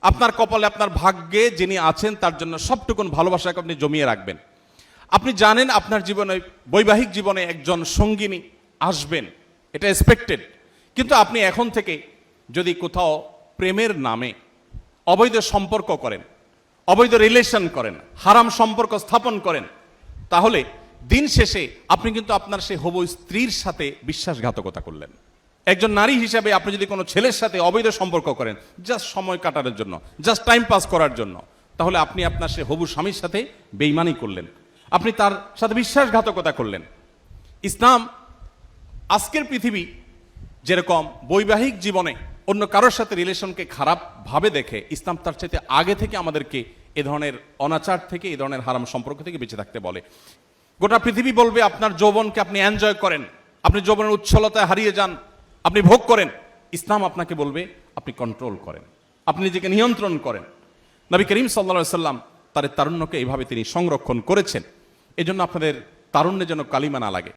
আপনার কপালে আপনার ভাগ্যে যিনি আছেন তার জন্য সবটুকুন ভালোবাসাকে আপনি জমিয়ে রাখবেন। আপনি জানেন আপনার জীবনে বৈবাহিক জীবনে একজন সঙ্গিনী আসবেন, এটা এক্সপেক্টেড। কিন্তু আপনি এখন থেকে যদি কোথাও প্রেমের নামে অবৈধ সম্পর্ক করেন, অবৈধ রিলেশন করেন, হারাম সম্পর্ক স্থাপন করেন, তাহলে দিন শেষে আপনি কিন্তু আপনার সেই হবু স্ত্রীর সাথে বিশ্বাসঘাতকতা করলেন। একজন নারী হিসাবে আপনি যদি কোনো ছেলের সাথে অবৈধ সম্পর্ক করেন জাস্ট সময় কাটানোর জন্য, জাস্ট টাইম পাস করার জন্য, তাহলে আপনি আপনার সে হবু স্বামীর সাথে বেঈমানি করলেন, আপনি তার সাথে বিশ্বাসঘাতকতা করলেন। ইসলাম আজকের পৃথিবী যেরকম বৈবাহিক জীবনে অন্য কারোর সাথে রিলেশনকে খারাপ ভাবে দেখে, ইসলাম তার চাইতে আগে থেকে আমাদেরকে এ ধরনের অনাচার থেকে, এ ধরনের হারাম সম্পর্ক থেকে বেঁচে থাকতে বলে। গোটা পৃথিবী বলবে আপনার যৌবনকে আপনি এনজয় করেন, আপনি যৌবনের উচ্ছলতায় হারিয়ে যান, আপনি ভোগ করেন। ইসলাম আপনাকে বলবে আপনি কন্ট্রোল করেন, আপনি নিজেকে নিয়ন্ত্রণ করেন। নবী করিম সাল্লাল্লাহু আলাইহি সাল্লাম তার তারুণ্যকে এইভাবে তিনি সংরক্ষণ করেছেন। এজন্য আপনাদের তারুণ্যে যেন কালিমা না লাগে।